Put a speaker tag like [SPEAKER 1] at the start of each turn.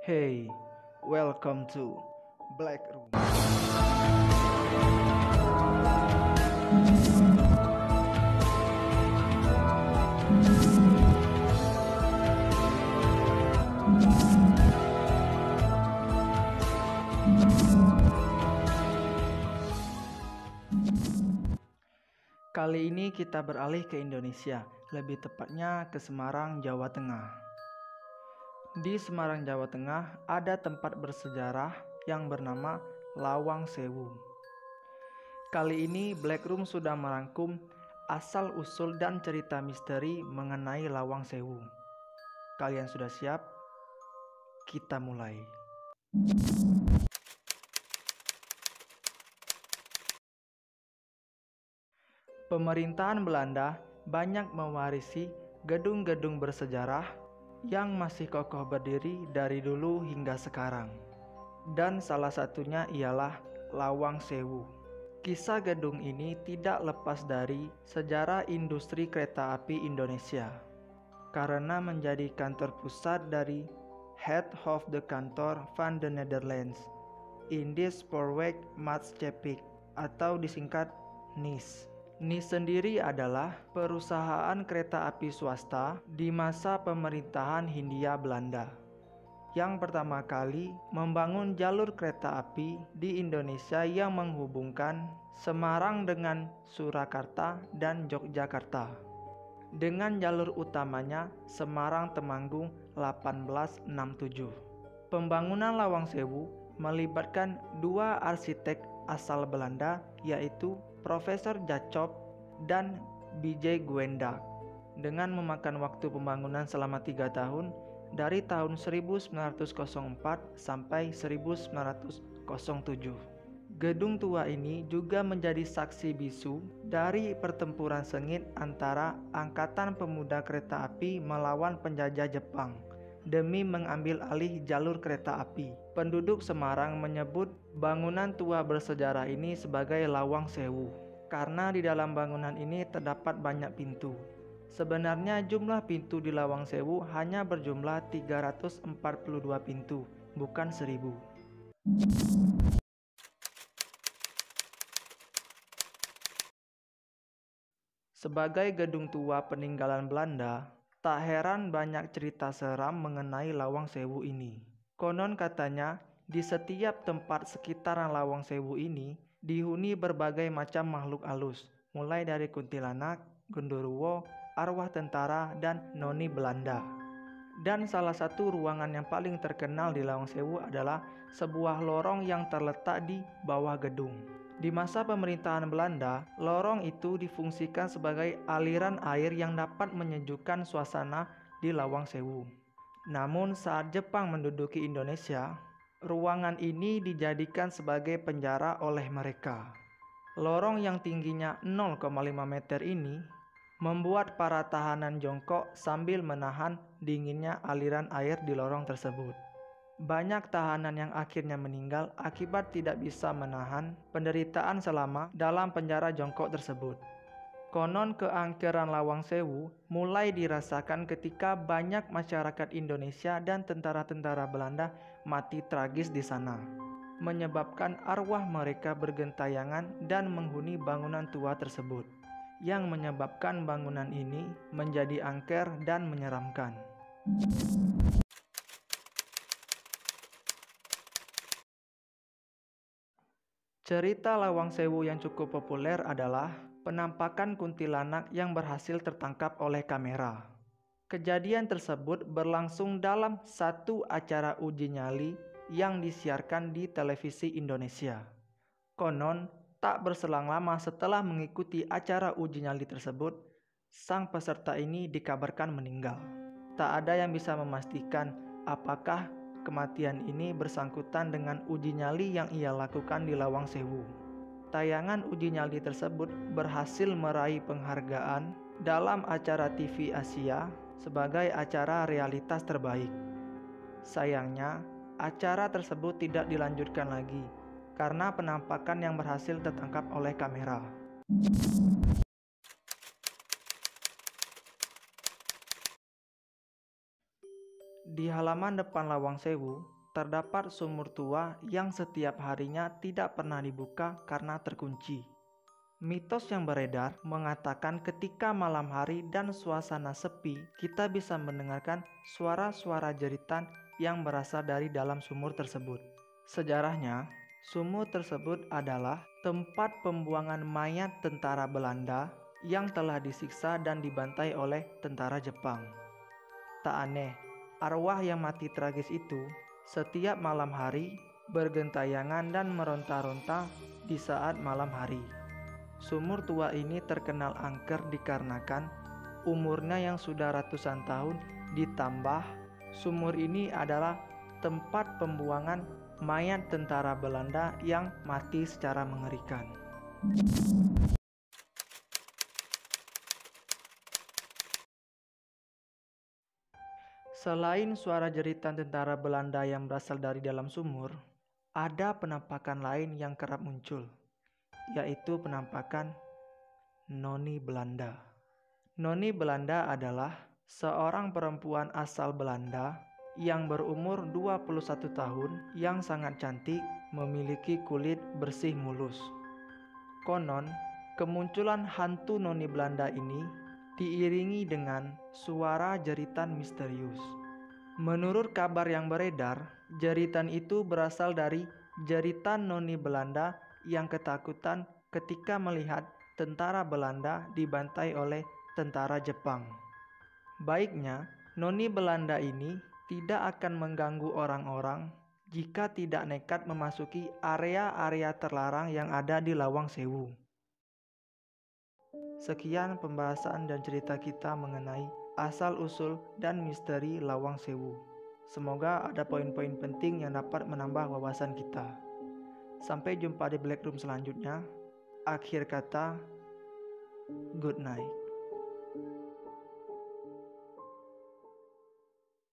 [SPEAKER 1] Hey, welcome to Black Room. Kali ini kita beralih ke Indonesia, lebih tepatnya ke Semarang, Jawa Tengah. Di Semarang, Jawa Tengah ada tempat bersejarah yang bernama Lawang Sewu. Kali ini Black Room sudah merangkum asal-usul dan cerita misteri mengenai Lawang Sewu. Kalian sudah siap? Kita mulai. Pemerintahan Belanda banyak mewarisi gedung-gedung bersejarah yang masih kokoh berdiri dari dulu hingga sekarang. Dan salah satunya ialah Lawang Sewu. Kisah gedung ini tidak lepas dari sejarah industri kereta api Indonesia, karena menjadi kantor pusat dari Head of the Kantor van de Nederlands Indisch Spoorweg Maatschappij atau disingkat NIS. NIS sendiri adalah perusahaan kereta api swasta di masa pemerintahan Hindia Belanda yang pertama kali membangun jalur kereta api di Indonesia yang menghubungkan Semarang dengan Surakarta dan Yogyakarta dengan jalur utamanya Semarang-Temanggung 1867. Pembangunan Lawang Sewu melibatkan dua arsitek asal Belanda, yaitu Profesor Jacob dan B.J. Guendak, dengan memakan waktu pembangunan selama 3 tahun dari tahun 1904 sampai 1907. Gedung tua ini juga menjadi saksi bisu dari pertempuran sengit antara Angkatan Pemuda Kereta Api melawan penjajah Jepang demi mengambil alih jalur kereta api. Penduduk Semarang menyebut bangunan tua bersejarah ini sebagai Lawang Sewu karena di dalam bangunan ini terdapat banyak pintu. Sebenarnya jumlah pintu di Lawang Sewu hanya berjumlah 342 pintu, bukan 1000. Sebagai gedung tua peninggalan Belanda, tak heran banyak cerita seram mengenai Lawang Sewu ini. Konon katanya, di setiap tempat sekitaran Lawang Sewu ini dihuni berbagai macam makhluk halus, mulai dari kuntilanak, genderuwo, arwah tentara, dan noni Belanda. Dan salah satu ruangan yang paling terkenal di Lawang Sewu adalah sebuah lorong yang terletak di bawah gedung. Di masa pemerintahan Belanda, lorong itu difungsikan sebagai aliran air yang dapat menyejukkan suasana di Lawang Sewu. Namun saat Jepang menduduki Indonesia, ruangan ini dijadikan sebagai penjara oleh mereka. Lorong yang tingginya 0,5 meter ini membuat para tahanan jongkok sambil menahan dinginnya aliran air di lorong tersebut. Banyak tahanan yang akhirnya meninggal akibat tidak bisa menahan penderitaan selama dalam penjara jongkok tersebut. Konon keangkeran Lawang Sewu mulai dirasakan ketika banyak masyarakat Indonesia dan tentara-tentara Belanda mati tragis di sana, menyebabkan arwah mereka bergentayangan dan menghuni bangunan tua tersebut, yang menyebabkan bangunan ini menjadi angker dan menyeramkan. Cerita Lawang Sewu yang cukup populer adalah penampakan kuntilanak yang berhasil tertangkap oleh kamera. Kejadian tersebut berlangsung dalam satu acara uji nyali yang disiarkan di televisi Indonesia. Konon, tak berselang lama setelah mengikuti acara uji nyali tersebut, sang peserta ini dikabarkan meninggal. Tak ada yang bisa memastikan apakah kematian ini bersangkutan dengan uji nyali yang ia lakukan di Lawang Sewu. Tayangan uji nyali tersebut berhasil meraih penghargaan dalam acara TV Asia sebagai acara realitas terbaik. Sayangnya, acara tersebut tidak dilanjutkan lagi karena penampakan yang berhasil tertangkap oleh kamera. Di halaman depan Lawang Sewu terdapat sumur tua yang setiap harinya tidak pernah dibuka karena terkunci. Mitos yang beredar mengatakan ketika malam hari dan suasana sepi, kita bisa mendengarkan suara-suara jeritan yang berasal dari dalam sumur tersebut. Sejarahnya, sumur tersebut adalah tempat pembuangan mayat tentara Belanda yang telah disiksa dan dibantai oleh tentara Jepang. Tak aneh, arwah yang mati tragis itu setiap malam hari bergentayangan dan meronta-ronta di saat malam hari. Sumur tua ini terkenal angker dikarenakan umurnya yang sudah ratusan tahun, ditambah sumur ini adalah tempat pembuangan mayat tentara Belanda yang mati secara mengerikan. Selain suara jeritan tentara Belanda yang berasal dari dalam sumur, ada penampakan lain yang kerap muncul, yaitu penampakan Noni Belanda. Noni Belanda adalah seorang perempuan asal Belanda yang berumur 21 tahun yang sangat cantik, memiliki kulit bersih mulus. Konon, kemunculan hantu Noni Belanda ini diiringi dengan suara jeritan misterius. Menurut kabar yang beredar, jeritan itu berasal dari jeritan Noni Belanda yang ketakutan ketika melihat tentara Belanda dibantai oleh tentara Jepang. Baiknya, Noni Belanda ini tidak akan mengganggu orang-orang jika tidak nekat memasuki area-area terlarang yang ada di Lawang Sewu. Sekian pembahasan dan cerita kita mengenai asal-usul dan misteri Lawang Sewu. Semoga ada poin-poin penting yang dapat menambah wawasan kita. Sampai jumpa di Black Room selanjutnya. Akhir kata, good night.